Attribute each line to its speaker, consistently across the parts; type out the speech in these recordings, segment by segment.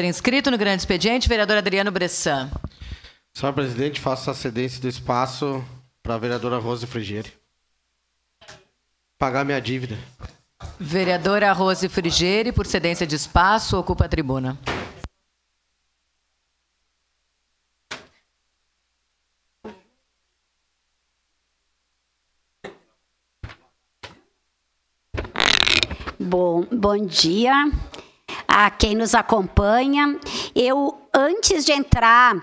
Speaker 1: inscrito no grande expediente, vereador Adriano Bressan.
Speaker 2: Senhor presidente, faço a cedência do espaço para a vereadora Rose Frigieri. Pagar minha dívida.
Speaker 1: Vereadora Rose Frigieri, por cedência de espaço, ocupa a tribuna.
Speaker 3: Bom dia a quem nos acompanha. Eu, antes de entrar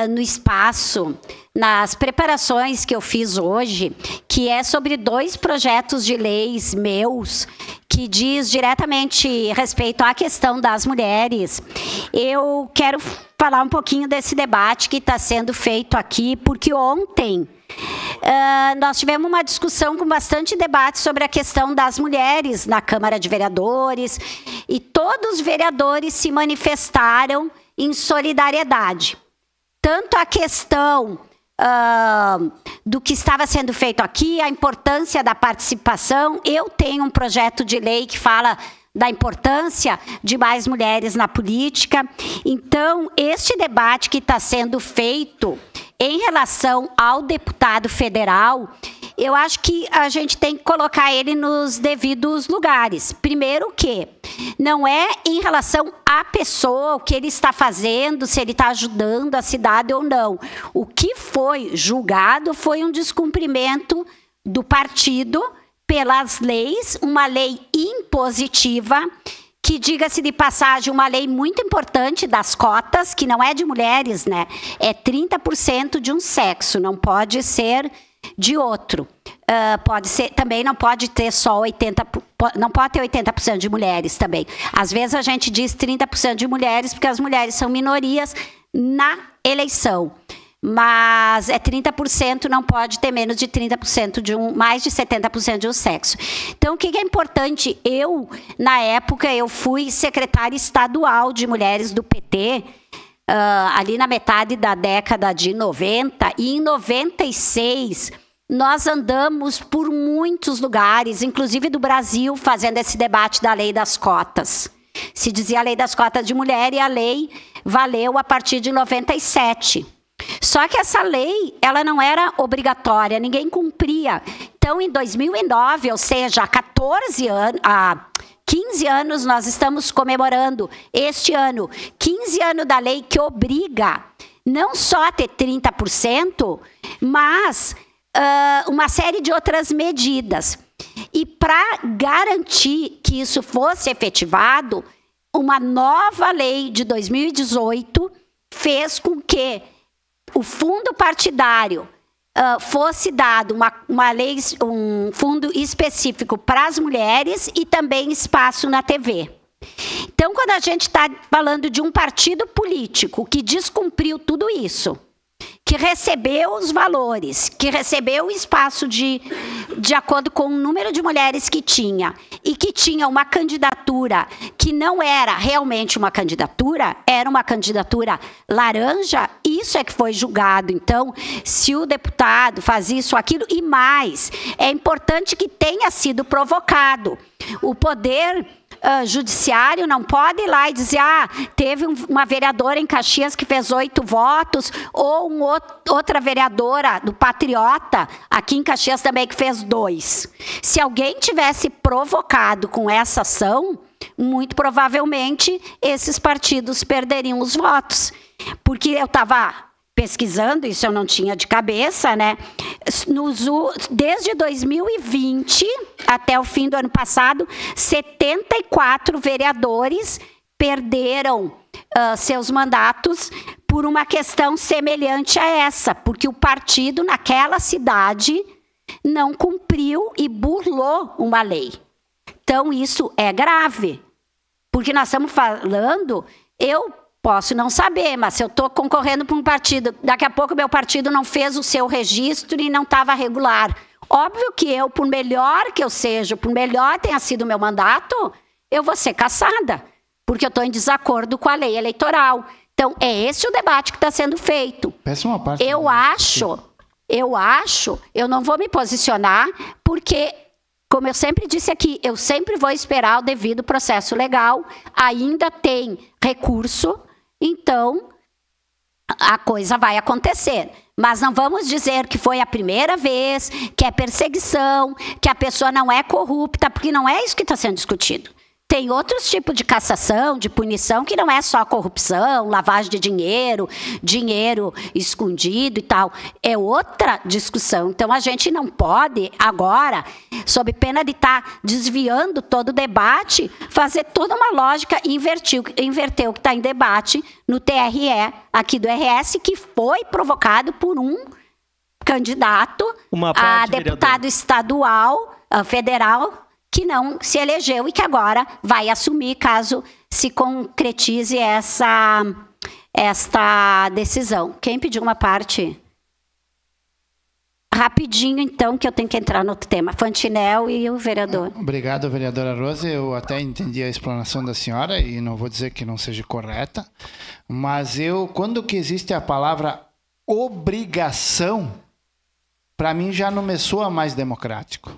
Speaker 3: no espaço, nas preparações que eu fiz hoje, que é sobre 2 projetos de leis meus, que diz diretamente respeito à questão das mulheres, eu quero falar um pouquinho desse debate que está sendo feito aqui, porque ontem nós tivemos uma discussão com bastante debate sobre a questão das mulheres na Câmara de Vereadores, e todos os vereadores se manifestaram em solidariedade. Tanto a questão do que estava sendo feito aqui, a importância da participação. Eu tenho um projeto de lei que fala da importância de mais mulheres na política. Então, este debate que está sendo feito em relação ao deputado federal, eu acho que a gente tem que colocar ele nos devidos lugares. Primeiro que não é em relação à pessoa, o que ele está fazendo, se ele está ajudando a cidade ou não. O que foi julgado foi um descumprimento do partido pelas leis, uma lei impositiva, que, diga-se de passagem, uma lei muito importante das cotas, que não é de mulheres, né? É 30% de um sexo, não pode ser de outro. Pode ser, também não pode ter só 80%, não pode ter 80% de mulheres também. Às vezes a gente diz 30% de mulheres, porque as mulheres são minorias na eleição. Mas é 30%, não pode ter menos de 30% de mais de 70% de um sexo. Então, o que é importante? Eu, na época, eu fui secretária estadual de mulheres do PT, ali na metade da década de 90, e em 96, nós andamos por muitos lugares, inclusive do Brasil, fazendo esse debate da lei das cotas. Se dizia a lei das cotas de mulher, e a lei valeu a partir de 97. Só que essa lei, ela não era obrigatória, ninguém cumpria. Então, em 2009, ou seja, há 15 anos, nós estamos comemorando este ano, 15 anos da lei que obriga não só a ter 30%, mas uma série de outras medidas. E para garantir que isso fosse efetivado, uma nova lei de 2018 fez com que o fundo partidário fosse dado uma lei, um fundo específico para as mulheres e também espaço na TV. Então, quando a gente está falando de um partido político que descumpriu tudo isso, que recebeu os valores, que recebeu o espaço de acordo com o número de mulheres que tinha, e que tinha uma candidatura que não era realmente uma candidatura, era uma candidatura laranja, isso é que foi julgado. Então, se o deputado faz isso, aquilo, e mais, é importante que tenha sido provocado. O poder judiciário não pode ir lá e dizer, teve uma vereadora em Caxias que fez 8 votos, ou outra vereadora do Patriota, aqui em Caxias também, que fez 2. Se alguém tivesse provocado com essa ação, muito provavelmente esses partidos perderiam os votos. Porque eu estava pesquisando, isso eu não tinha de cabeça, né? Desde 2020 até o fim do ano passado, 74 vereadores perderam seus mandatos por uma questão semelhante a essa, porque o partido naquela cidade não cumpriu e burlou uma lei. Então, isso é grave, porque nós estamos falando, eu posso não saber, mas se eu estou concorrendo para um partido, daqui a pouco meu partido não fez o seu registro e não estava regular. Óbvio que eu, por melhor que eu seja, por melhor tenha sido o meu mandato, eu vou ser cassada, porque eu estou em desacordo com a lei eleitoral. Então, é esse o debate que está sendo feito.
Speaker 4: Peço uma parte.
Speaker 3: Eu não vou me posicionar, porque Como eu sempre disse aqui, eu sempre vou esperar o devido processo legal, ainda tem recurso, então a coisa vai acontecer. Mas não vamos dizer que foi a primeira vez, que é perseguição, que a pessoa não é corrupta, porque não é isso que está sendo discutido. Tem outros tipos de cassação, de punição, que não é só corrupção, lavagem de dinheiro, dinheiro escondido e tal. É outra discussão. Então, a gente não pode, agora, sob pena de estar desviando todo o debate, fazer toda uma lógica e inverter o que está em debate no TRE, aqui do RS, que foi provocado por um candidato a deputado estadual, federal, que não se elegeu e que agora vai assumir caso se concretize esta decisão. Quem pediu uma parte? Rapidinho, então, que eu tenho que entrar no outro tema. Fantinel e o vereador.
Speaker 4: Obrigado, vereadora Rose. Eu até entendi a explanação da senhora e não vou dizer que não seja correta, mas quando que existe a palavra obrigação, para mim já não me soa mais democrático.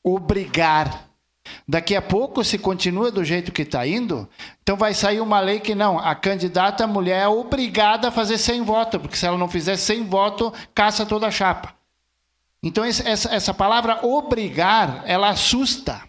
Speaker 4: Obrigar. Daqui a pouco, se continua do jeito que está indo, então vai sair uma lei que não, a candidata, a mulher é obrigada a fazer 100 votos, porque se ela não fizer 100 votos, caça toda a chapa. Então essa palavra obrigar, ela assusta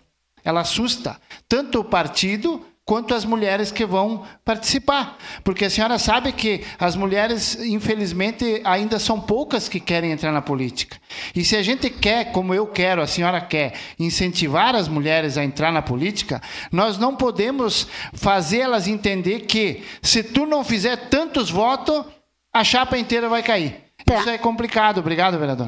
Speaker 4: tanto o partido quanto as mulheres que vão participar. Porque a senhora sabe que as mulheres, infelizmente, ainda são poucas que querem entrar na política. E se a gente quer, como eu quero, a senhora quer, incentivar as mulheres a entrar na política, nós não podemos fazer elas entender que, se tu não fizer tantos votos, a chapa inteira vai cair. Tá. Isso é complicado. Obrigado, vereador.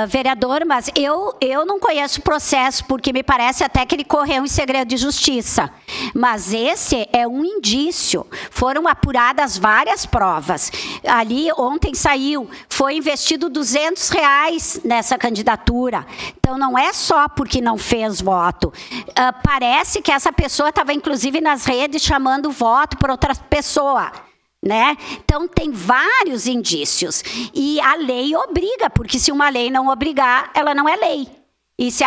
Speaker 3: Vereador, mas eu não conheço o processo, porque me parece até que ele correu em segredo de justiça. Mas esse é um indício. Foram apuradas várias provas. Ali, ontem saiu, foi investido R$200 nessa candidatura. Então, não é só porque não fez voto. Parece que essa pessoa estava, inclusive, nas redes chamando voto por outra pessoa. Né? Então, tem vários indícios. E a lei obriga, porque se uma lei não obrigar, ela não é lei. E se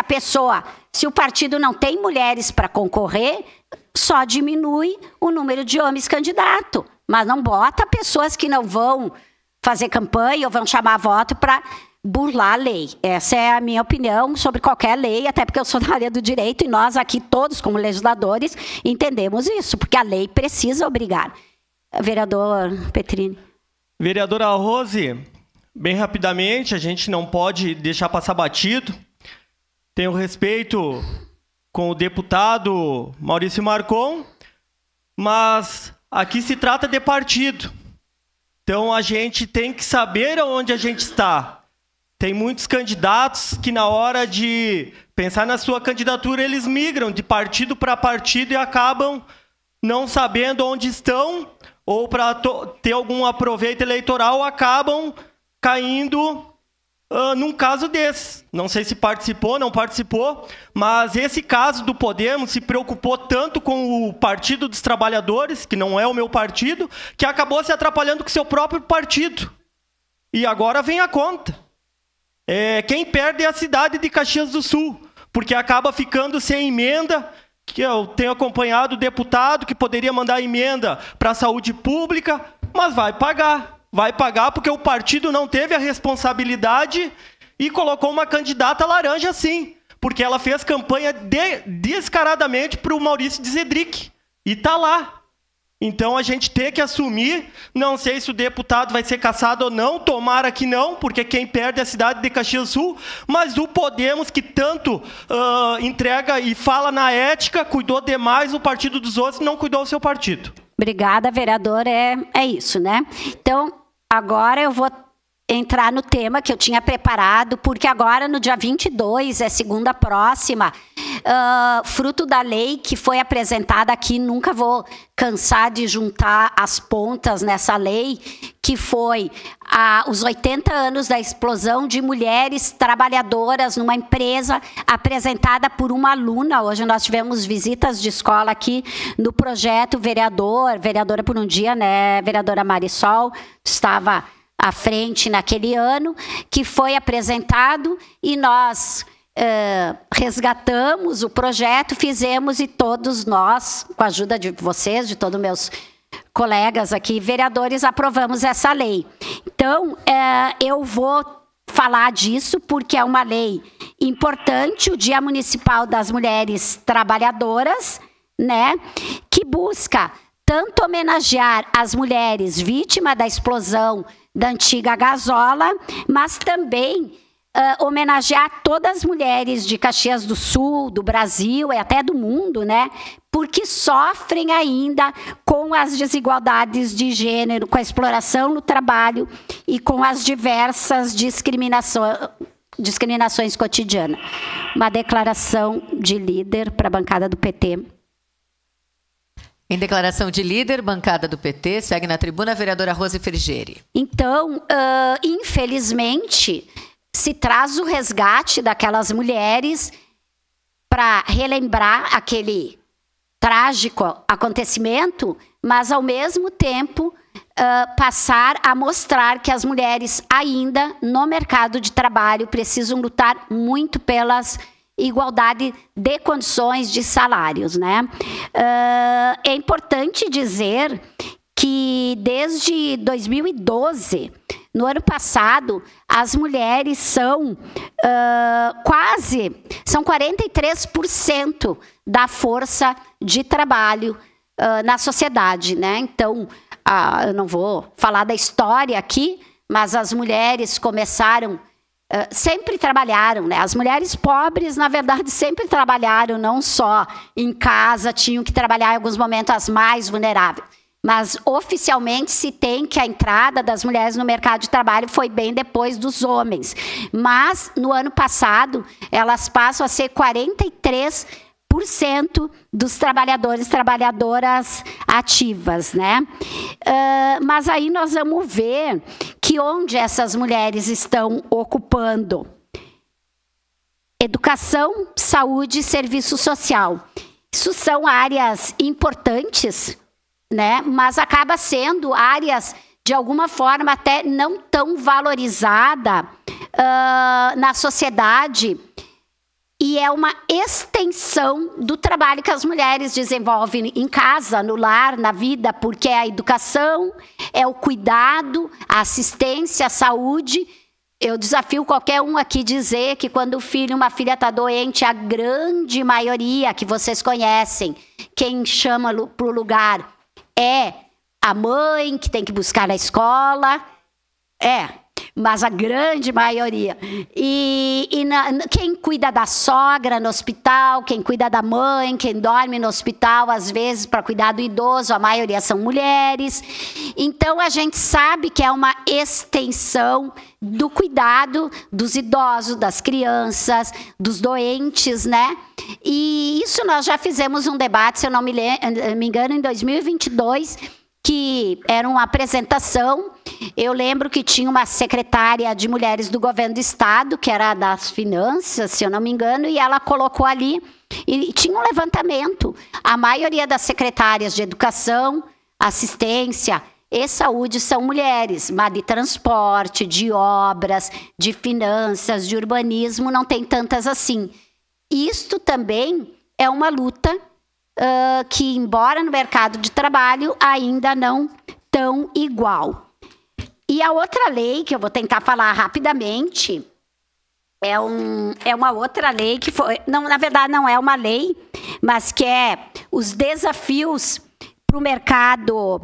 Speaker 3: o partido não tem mulheres para concorrer, só diminui o número de homens candidatos. Mas não bota pessoas que não vão fazer campanha ou vão chamar voto para burlar a lei. Essa é a minha opinião sobre qualquer lei, até porque eu sou da área do direito e nós aqui todos, como legisladores, entendemos isso, porque a lei precisa obrigar. Vereador Petrini.
Speaker 5: Vereadora Rose, bem rapidamente, a gente não pode deixar passar batido. Tenho respeito com o deputado Maurício Marcon, mas aqui se trata de partido. Então a gente tem que saber onde a gente está. Tem muitos candidatos que na hora de pensar na sua candidatura, eles migram de partido para partido e acabam não sabendo onde estão, ou para ter algum aproveito eleitoral, acabam caindo num caso desse. Não sei se participou, não participou, mas esse caso do Podemos se preocupou tanto com o Partido dos Trabalhadores, que não é o meu partido, que acabou se atrapalhando com o seu próprio partido. E agora vem a conta. Quem perde é a cidade de Caxias do Sul, porque acaba ficando sem emenda, que eu tenho acompanhado o deputado que poderia mandar emenda para a saúde pública, mas vai pagar porque o partido não teve a responsabilidade e colocou uma candidata laranja sim, porque ela fez campanha descaradamente para o Maurício de Zedric, e está lá. Então a gente tem que assumir, não sei se o deputado vai ser cassado ou não, tomara que não, porque quem perde é a cidade de Caxias do Sul, mas o Podemos, que tanto entrega e fala na ética, cuidou demais o partido dos outros, não cuidou do seu partido. Obrigada,
Speaker 3: vereador, é isso, né? Então, agora eu vou entrar no tema que eu tinha preparado, porque agora no dia 22, segunda próxima, fruto da lei que foi apresentada aqui, nunca vou cansar de juntar as pontas nessa lei, que foi os 80 anos da explosão de mulheres trabalhadoras numa empresa apresentada por uma aluna. Hoje nós tivemos visitas de escola aqui no projeto, vereadora por um dia, né, vereadora Marisol, estava à frente naquele ano, que foi apresentado, e nós resgatamos o projeto, fizemos e todos nós, com a ajuda de vocês, de todos meus colegas aqui, vereadores, aprovamos essa lei. Então, eu vou falar disso porque é uma lei importante, o Dia Municipal das Mulheres Trabalhadoras, né, que busca tanto homenagear as mulheres vítimas da explosão da antiga gasola, mas também homenagear todas as mulheres de Caxias do Sul, do Brasil e até do mundo, né? Porque sofrem ainda com as desigualdades de gênero, com a exploração no trabalho e com as diversas discriminações cotidianas. Uma declaração de líder para a bancada do PT.
Speaker 1: Em declaração de líder, bancada do PT, segue na tribuna a vereadora Rose Frigieri.
Speaker 3: Então, infelizmente, se traz o resgate daquelas mulheres para relembrar aquele trágico acontecimento, mas, ao mesmo tempo, passar a mostrar que as mulheres ainda, no mercado de trabalho, precisam lutar muito pelas igualdade de condições de salários, né? É importante dizer que desde 2012, no ano passado, as mulheres são 43% da força de trabalho na sociedade, né? Então, eu não vou falar da história aqui, mas as mulheres começaram sempre trabalharam, né? As mulheres pobres, na verdade, sempre trabalharam, não só em casa, tinham que trabalhar em alguns momentos as mais vulneráveis. Mas, oficialmente, se tem que a entrada das mulheres no mercado de trabalho foi bem depois dos homens. Mas, no ano passado, elas passam a ser 43% dos trabalhadores e trabalhadoras ativas, né? Mas aí nós vamos ver que onde essas mulheres estão ocupando educação, saúde e serviço social. Isso são áreas importantes, né? Mas acaba sendo áreas, de alguma forma, até não tão valorizada na sociedade. E é uma extensão do trabalho que as mulheres desenvolvem em casa, no lar, na vida, porque é a educação, é o cuidado, a assistência, a saúde. Eu desafio qualquer um aqui dizer que quando uma filha está doente, a grande maioria que vocês conhecem, quem chama para o lugar é a mãe, que tem que buscar na escola, mas a grande maioria. Quem cuida da sogra no hospital, quem cuida da mãe, quem dorme no hospital, às vezes, para cuidar do idoso, a maioria são mulheres. Então, a gente sabe que é uma extensão do cuidado dos idosos, das crianças, dos doentes, né? E isso nós já fizemos um debate, se eu não me engano, em 2022, que era uma apresentação. Eu lembro que tinha uma secretária de mulheres do governo do estado, que era das finanças, se eu não me engano, e ela colocou ali, e tinha um levantamento. A maioria das secretárias de educação, assistência e saúde são mulheres, mas de transporte, de obras, de finanças, de urbanismo, não tem tantas assim. Isto também é uma luta que, embora no mercado de trabalho, ainda não tão igual. E a outra lei, que eu vou tentar falar rapidamente, é uma outra lei que foi... Não, na verdade, não é uma lei, mas que é os desafios para o mercado,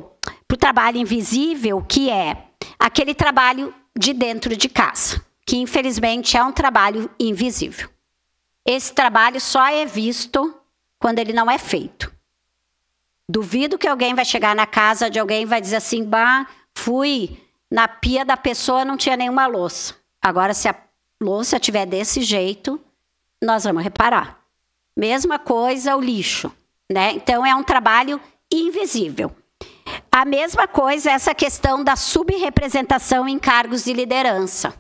Speaker 3: para o trabalho invisível, que é aquele trabalho de dentro de casa, que, infelizmente, é um trabalho invisível. Esse trabalho só é visto quando ele não é feito. Duvido que alguém vai chegar na casa de alguém e vai dizer assim, fui na pia da pessoa, não tinha nenhuma louça. Agora, se a louça estiver desse jeito, nós vamos reparar. Mesma coisa o lixo, né? Então, é um trabalho invisível. A mesma coisa é essa questão da subrepresentação em cargos de liderança.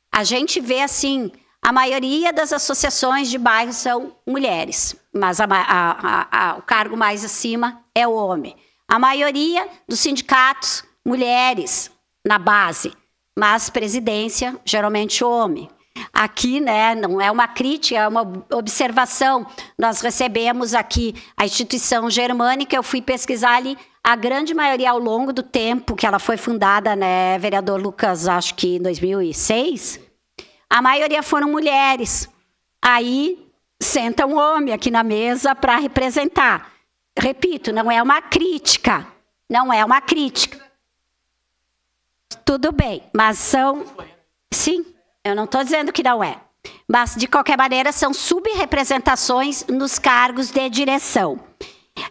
Speaker 3: A gente vê assim... A maioria das associações de bairro são mulheres, mas o cargo mais acima é o homem. A maioria dos sindicatos, mulheres na base, mas presidência, geralmente homem. aqui, né, não é uma crítica, é uma observação. Nós recebemos aqui a instituição germânica, eu fui pesquisar ali, a grande maioria ao longo do tempo que ela foi fundada, né, vereador Lucas, acho que em 2006, a maioria foram mulheres. Aí senta um homem aqui na mesa para representar. Repito, não é uma crítica, não é uma crítica. Tudo bem, mas são... Sim, eu não estou dizendo que não é. Mas, de qualquer maneira, são subrepresentações nos cargos de direção.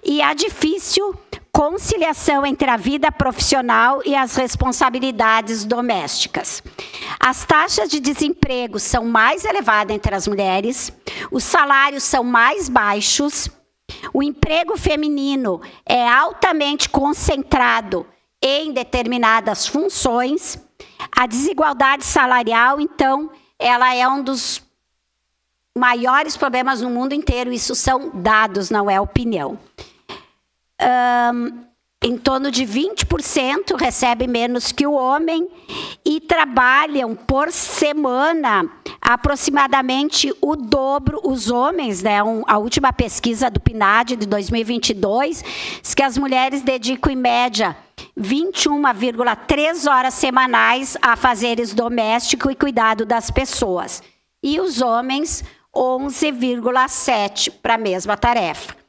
Speaker 3: E a difícil conciliação entre a vida profissional e as responsabilidades domésticas. As taxas de desemprego são mais elevadas entre as mulheres, os salários são mais baixos, o emprego feminino é altamente concentrado em determinadas funções, a desigualdade salarial, então, ela é um dos maiores problemas no mundo inteiro, isso são dados, não é opinião. Em torno de 20% recebe menos que o homem e trabalham por semana aproximadamente o dobro os homens, né? A última pesquisa do PNAD de 2022 diz que as mulheres dedicam em média 21,3 horas semanais a fazeres domésticos e cuidado das pessoas. E os homens 11,7 para a mesma tarefa.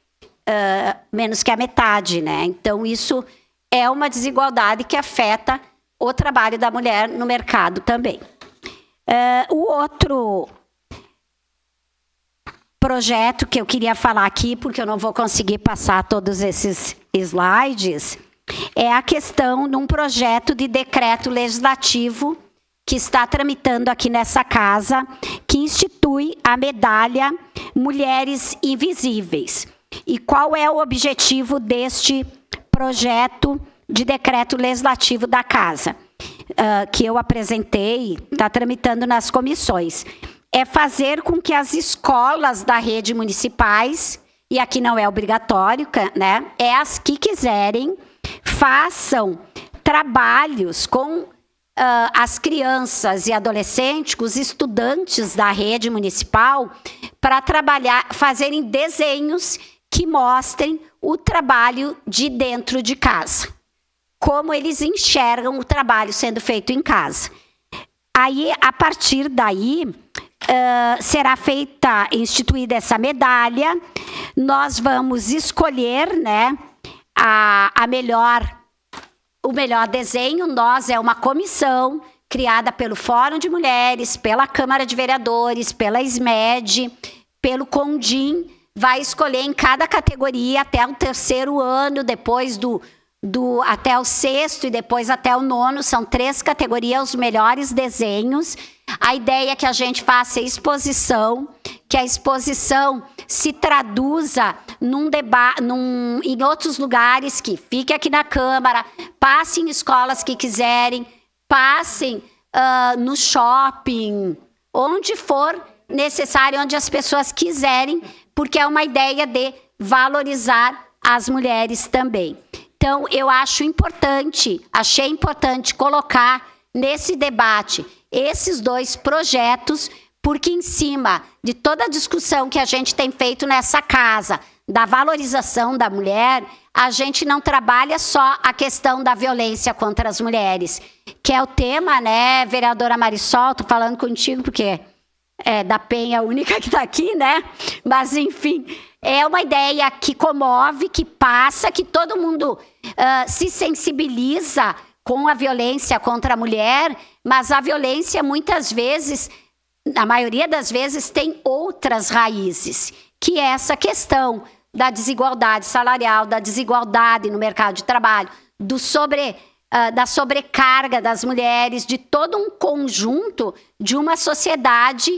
Speaker 3: Menos que a metade, né? Então, isso é uma desigualdade que afeta o trabalho da mulher no mercado também. O outro projeto que eu queria falar aqui, porque eu não vou conseguir passar todos esses slides, é a questão de um projeto de decreto legislativo que está tramitando aqui nessa casa, que institui a medalha Mulheres Invisíveis. E qual é o objetivo deste projeto de decreto legislativo da casa, que eu apresentei, está tramitando nas comissões? É fazer com que as escolas da rede municipais, e aqui não é obrigatório, né, é as que quiserem, façam trabalhos com as crianças e adolescentes, os estudantes da rede municipal, para trabalhar, fazerem desenhos que mostrem o trabalho de dentro de casa, como eles enxergam o trabalho sendo feito em casa. Aí, a partir daí, será instituída essa medalha, nós vamos escolher, né, o melhor desenho. Nós é uma comissão criada pelo Fórum de Mulheres, pela Câmara de Vereadores, pela SMED, pelo CONDIM, vai escolher em cada categoria até o 3º ano, depois até o 6º e depois até o 9º, são 3 categorias, os melhores desenhos. A ideia é que a gente faça exposição, que a exposição se traduza num debate, em outros lugares, que fique aqui na Câmara, passem em escolas que quiserem, passem no shopping, onde for necessário, onde as pessoas quiserem, porque é uma ideia de valorizar as mulheres também. Então, eu achei importante colocar nesse debate esses 2 projetos, porque em cima de toda a discussão que a gente tem feito nessa casa, da valorização da mulher, a gente não trabalha só a questão da violência contra as mulheres, que é o tema, né, vereadora Marisol, estou falando contigo porque da Penha, a única que está aqui, né? Mas, enfim, é uma ideia que comove, que passa, que todo mundo se sensibiliza com a violência contra a mulher, mas a violência, muitas vezes, na maioria das vezes, tem outras raízes, que é essa questão da desigualdade salarial, da desigualdade no mercado de trabalho, da sobrecarga das mulheres, de todo um conjunto de uma sociedade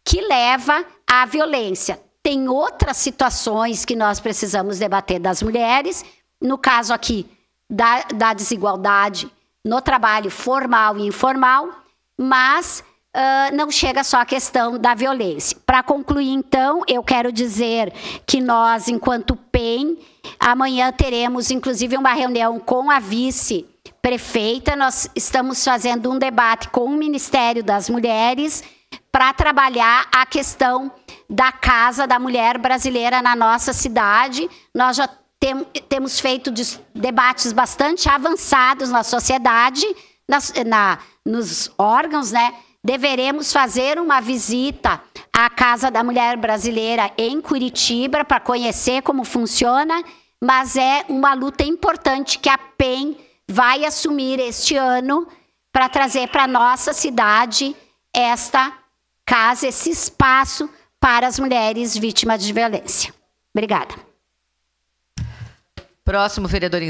Speaker 3: que leva à violência. Tem outras situações que nós precisamos debater das mulheres, no caso aqui da desigualdade no trabalho formal e informal, mas não chega só à questão da violência. Para concluir, então, eu quero dizer que nós, enquanto PEN, amanhã teremos, inclusive, uma reunião com a vice-prefeita. Nós estamos fazendo um debate com o Ministério das Mulheres para trabalhar a questão da Casa da Mulher Brasileira na nossa cidade. Nós já temos feito debates bastante avançados na sociedade, nos órgãos, né? Deveremos fazer uma visita à Casa da Mulher Brasileira em Curitiba para conhecer como funciona, mas é uma luta importante que a PEN vai assumir este ano para trazer para a nossa cidade esta casa, esse espaço para as mulheres vítimas de violência. Obrigada.
Speaker 1: Próximo vereador